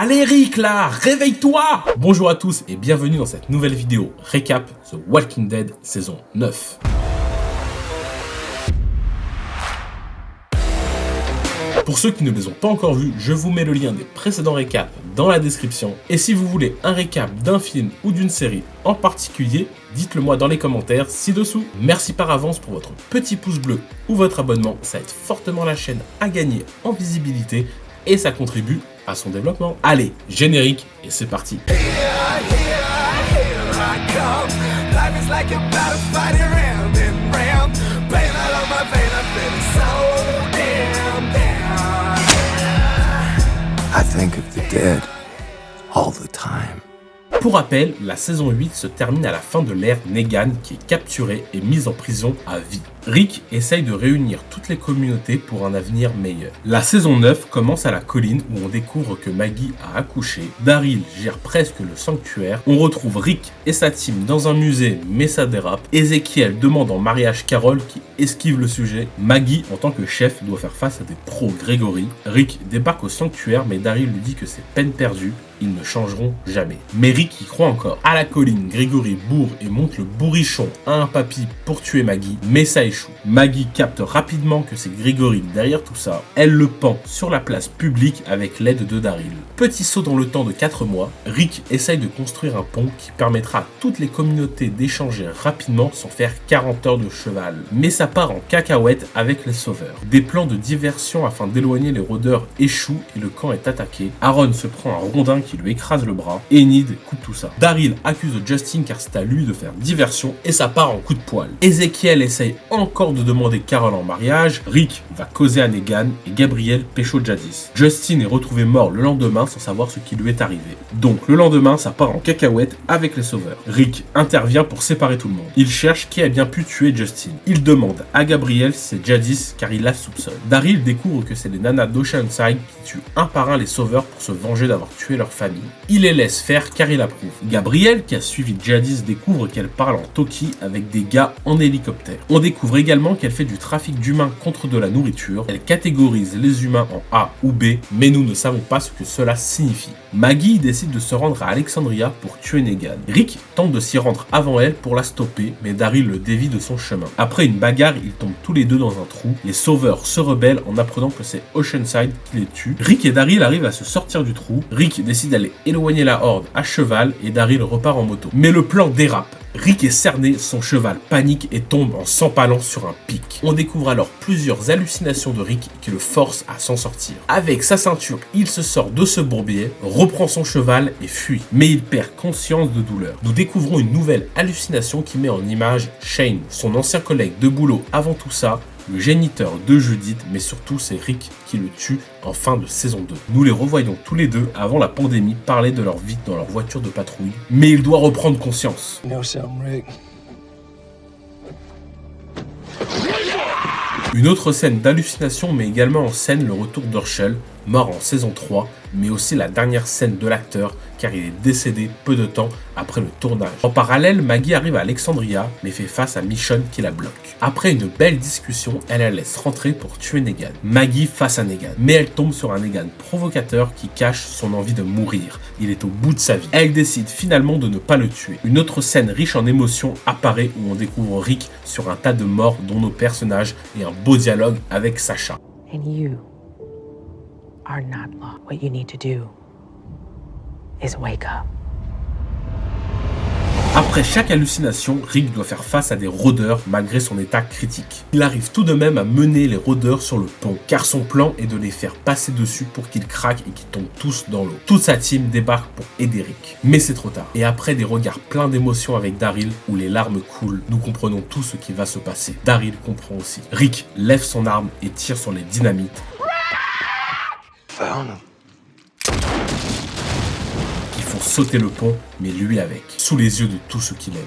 Allez Rick là, réveille-toi! Bonjour à tous et bienvenue dans cette nouvelle vidéo récap The Walking Dead saison 9. Pour ceux qui ne les ont pas encore vus, je vous mets le lien des précédents récaps dans la description. Et si vous voulez un récap d'un film ou d'une série en particulier, dites-le moi dans les commentaires ci-dessous. Merci par avance pour votre petit pouce bleu ou votre abonnement, ça aide fortement la chaîne à gagner en visibilité et ça contribue à son développement. Allez, générique et c'est parti. I think of the dead all the time. Pour rappel, la saison 8 se termine à la fin de l'ère Negan qui est capturé et mis en prison à vie. Rick essaye de réunir toutes les communautés pour un avenir meilleur. La saison 9 commence à la colline où on découvre que Maggie a accouché, Daryl gère presque le sanctuaire, on retrouve Rick et sa team dans un musée mais ça dérape, Ezekiel demande en mariage Carol qui esquive le sujet, Maggie en tant que chef doit faire face à des pros Gregory, Rick débarque au sanctuaire mais Daryl lui dit que c'est peine perdue, ils ne changeront jamais. Mais Rick y croit encore. À la colline, Gregory bourre et monte le bourrichon à un papy pour tuer Maggie, mais ça échoue. Maggie capte rapidement que c'est Gregory derrière tout ça. Elle le pend sur la place publique avec l'aide de Daryl. Petit saut dans le temps de 4 mois, Rick essaye de construire un pont qui permettra à toutes les communautés d'échanger rapidement sans faire 40 heures de cheval. Mais ça part en cacahuète avec les sauveurs. Des plans de diversion afin d'éloigner les rôdeurs échouent et le camp est attaqué. Aaron se prend un rondin qui lui écrase le bras. Enid coupe tout ça. Daryl accuse Justin car c'est à lui de faire diversion et ça part en coup de poil. Ezekiel essaye encore de demander Carol en mariage. Rick va causer à Negan et Gabriel pécho Jadis. Justin est retrouvé mort le lendemain sans savoir ce qui lui est arrivé. Donc le lendemain ça part en cacahuète avec les sauveurs. Rick intervient pour séparer tout le monde. Il cherche qui a bien pu tuer Justin. Il demande à Gabriel si c'est Jadis car il la soupçonne. Daryl découvre que c'est les nanas d'Oceanside qui tuent un par un les sauveurs pour se venger d'avoir tué leur famille. Il les laisse faire car il approuve. Gabriel, qui a suivi Jadis, découvre qu'elle parle en Toki avec des gars en hélicoptère. On découvre également qu'elle fait du trafic d'humains contre de la nourriture. Elle catégorise les humains en A ou B, mais nous ne savons pas ce que cela signifie. Maggie décide de se rendre à Alexandria pour tuer Negan. Rick tente de s'y rendre avant elle pour la stopper, mais Daryl le dévie de son chemin. Après une bagarre, ils tombent tous les deux dans un trou. Les sauveurs se rebellent en apprenant que c'est Oceanside qui les tue. Rick et Daryl arrivent à se sortir du trou. Rick décide d'aller éloigner la horde à cheval et Daryl repart en moto. Mais le plan dérape. Rick est cerné, son cheval panique et tombe en s'empalant sur un pic. On découvre alors plusieurs hallucinations de Rick qui le forcent à s'en sortir. Avec sa ceinture, il se sort de ce bourbier, reprend son cheval et fuit. Mais il perd conscience de douleur. Nous découvrons une nouvelle hallucination qui met en image Shane, son ancien collègue de boulot avant tout ça, le géniteur de Judith, mais surtout c'est Rick qui le tue en fin de saison 2. Nous les revoyons tous les deux avant la pandémie parler de leur vie dans leur voiture de patrouille, mais il doit reprendre conscience. You know something, Rick? Une autre scène d'hallucination met également en scène le retour d'Herschel, mort en saison 3, mais aussi la dernière scène de l'acteur car il est décédé peu de temps après le tournage. En parallèle, Maggie arrive à Alexandria mais fait face à Michonne qui la bloque. Après une belle discussion, elle la laisse rentrer pour tuer Negan. Maggie face à Negan, mais elle tombe sur un Negan provocateur qui cache son envie de mourir. Il est au bout de sa vie. Elle décide finalement de ne pas le tuer. Une autre scène riche en émotions apparaît où on découvre Rick sur un tas de morts dont nos personnages et un beau dialogue avec Sacha. And you are not lost. What you need to do is wake up. Après chaque hallucination, Rick doit faire face à des rôdeurs malgré son état critique. Il arrive tout de même à mener les rôdeurs sur le pont, car son plan est de les faire passer dessus pour qu'ils craquent et qu'ils tombent tous dans l'eau. Toute sa team débarque pour aider Rick. Mais c'est trop tard. Et après des regards pleins d'émotions avec Daryl, où les larmes coulent, nous comprenons tout ce qui va se passer. Daryl comprend aussi. Rick lève son arme et tire sur les dynamites. Found him. Font sauter le pont, mais lui avec, sous les yeux de tous ceux qu'il aime.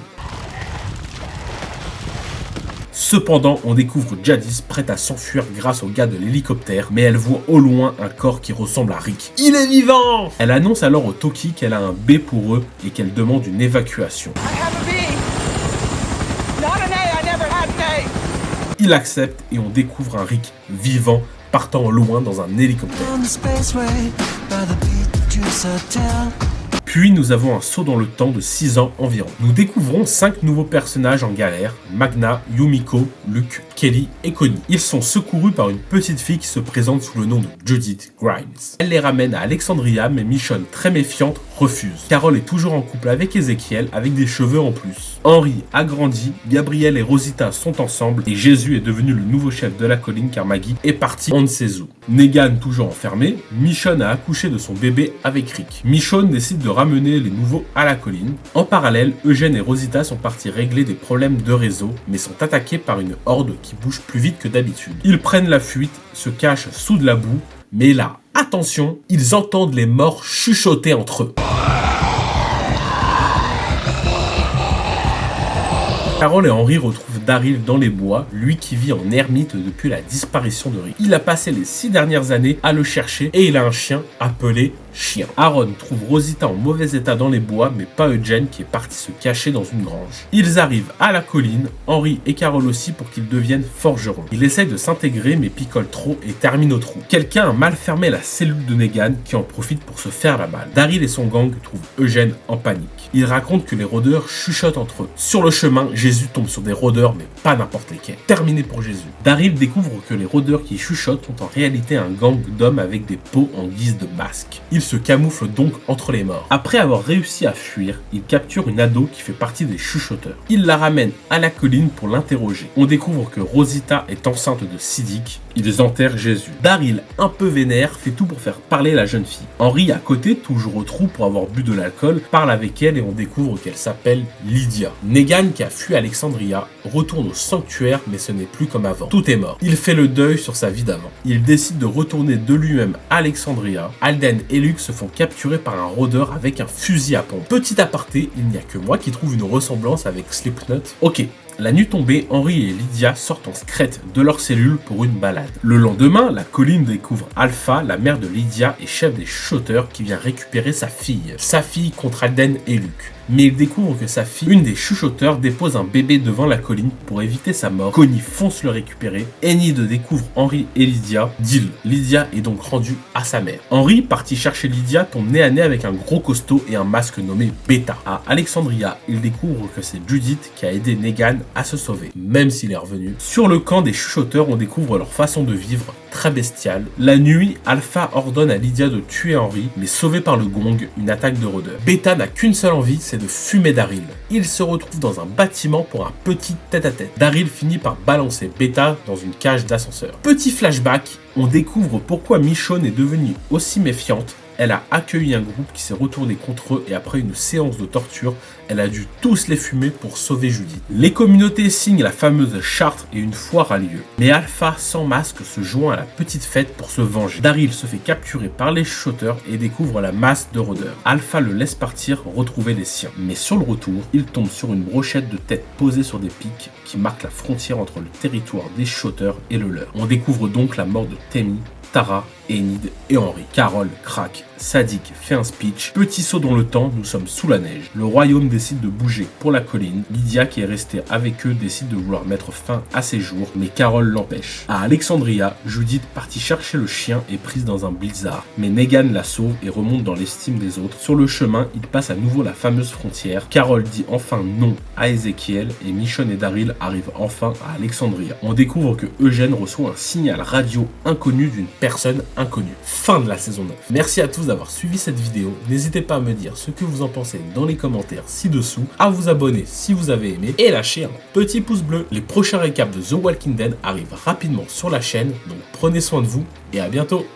Cependant, on découvre Jadis prête à s'enfuir grâce au gars de l'hélicoptère, mais elle voit au loin un corps qui ressemble à Rick. Il est vivant! Elle annonce alors au Toki qu'elle a un B pour eux et qu'elle demande une évacuation. Il accepte et on découvre un Rick vivant partant au loin dans un hélicoptère. Puis nous avons un saut dans le temps de 6 ans environ. Nous découvrons 5 nouveaux personnages en galère, Magna, Yumiko, Luke, Kelly et Connie. Ils sont secourus par une petite fille qui se présente sous le nom de Judith Grimes. Elle les ramène à Alexandria, mais Michonne, très méfiante, refuse. Carol est toujours en couple avec Ezekiel, avec des cheveux en plus. Henry a grandi, Gabriel et Rosita sont ensemble, et Jésus est devenu le nouveau chef de la colline car Maggie est partie on ne sait où. Negan toujours enfermé, Michonne a accouché de son bébé avec Rick. Michonne décide de ramener les nouveaux à la colline. En parallèle, Eugène et Rosita sont partis régler des problèmes de réseau, mais sont attaqués par une horde qui bouge plus vite que d'habitude. Ils prennent la fuite, se cachent sous de la boue, mais là, attention, ils entendent les morts chuchoter entre eux. Carol et Henry retrouvent Daryl dans les bois, lui qui vit en ermite depuis la disparition de Rick. Il a passé les 6 dernières années à le chercher et il a un chien appelé Chien. Aaron trouve Rosita en mauvais état dans les bois, mais pas Eugène qui est parti se cacher dans une grange. Ils arrivent à la colline, Henry et Carol aussi pour qu'ils deviennent forgerons. Il essaye de s'intégrer mais picole trop et termine au trou. Quelqu'un a mal fermé la cellule de Negan qui en profite pour se faire la malle. Daryl et son gang trouvent Eugène en panique. Ils racontent que les rôdeurs chuchotent entre eux. Sur le chemin, Jésus tombe sur des rôdeurs mais pas n'importe lesquels. Terminé pour Jésus. Daryl découvre que les rôdeurs qui chuchotent sont en réalité un gang d'hommes avec des peaux en guise de masque. Ils se camouflent donc entre les morts. Après avoir réussi à fuir, ils capturent une ado qui fait partie des chuchoteurs. Ils la ramènent à la colline pour l'interroger. On découvre que Rosita est enceinte de Siddiq. Ils enterrent Jésus. Daryl, un peu vénère, fait tout pour faire parler la jeune fille. Henry, à côté, toujours au trou pour avoir bu de l'alcool, parle avec elle et on découvre qu'elle s'appelle Lydia. Negan, qui a fui Alexandria, retourne au sanctuaire mais ce n'est plus comme avant. Tout est mort. Il fait le deuil sur sa vie d'avant. Il décide de retourner de lui-même à Alexandria. Alden et Luke se font capturer par un rôdeur avec un fusil à pompe. Petit aparté, il n'y a que moi qui trouve une ressemblance avec Slipknot. Ok. La nuit tombée, Henry et Lydia sortent en secrète de leur cellule pour une balade. Le lendemain, la colline découvre Alpha, la mère de Lydia et chef des chuchoteurs qui vient récupérer sa fille. Sa fille contre Alden et Luke. Mais il découvre que sa fille, une des chuchoteurs, dépose un bébé devant la colline pour éviter sa mort. Connie fonce le récupérer. Enid découvre Henry et Lydia. Deal. Lydia est donc rendue à sa mère. Henry, parti chercher Lydia, tombe nez à nez avec un gros costaud et un masque nommé Beta. À Alexandria, il découvre que c'est Judith qui a aidé Negan à se sauver, même s'il est revenu. Sur le camp des chuchoteurs, on découvre leur façon de vivre, très bestiale. La nuit, Alpha ordonne à Lydia de tuer Henry, mais sauvé par le gong, une attaque de rôdeurs. Beta n'a qu'une seule envie, c'est de fumer Daryl. Il se retrouve dans un bâtiment pour un petit tête-à-tête. Daryl finit par balancer Beta dans une cage d'ascenseur. Petit flashback, on découvre pourquoi Michonne est devenue aussi méfiante. Elle a accueilli un groupe qui s'est retourné contre eux et après une séance de torture, elle a dû tous les fumer pour sauver Judith. Les communautés signent la fameuse charte et une foire a lieu. Mais Alpha, sans masque, se joint à la petite fête pour se venger. Daryl se fait capturer par les chuchoteurs et découvre la masse de rôdeurs. Alpha le laisse partir retrouver les siens. Mais sur le retour, il tombe sur une brochette de tête posée sur des pics qui marquent la frontière entre le territoire des chuchoteurs et le leur. On découvre donc la mort de Tammy, Tara, Enid et Henry. Carol craque, Saddiq fait un speech. Petit saut dans le temps, nous sommes sous la neige. Le royaume décide de bouger pour la colline. Lydia, qui est restée avec eux, décide de vouloir mettre fin à ses jours, mais Carol l'empêche. À Alexandria, Judith, partie chercher le chien, est prise dans un blizzard, mais Negan la sauve et remonte dans l'estime des autres. Sur le chemin, il passe à nouveau la fameuse frontière. Carol dit enfin non à Ezekiel et Michonne et Daryl arrivent enfin à Alexandria. On découvre que Eugène reçoit un signal radio inconnu d'une personne inconnue. Fin de la saison 9. Merci à tous d'avoir suivi cette vidéo. N'hésitez pas à me dire ce que vous en pensez dans les commentaires ci-dessous, à vous abonner si vous avez aimé et lâcher un petit pouce bleu. Les prochains récaps de The Walking Dead arrivent rapidement sur la chaîne, donc prenez soin de vous et à bientôt.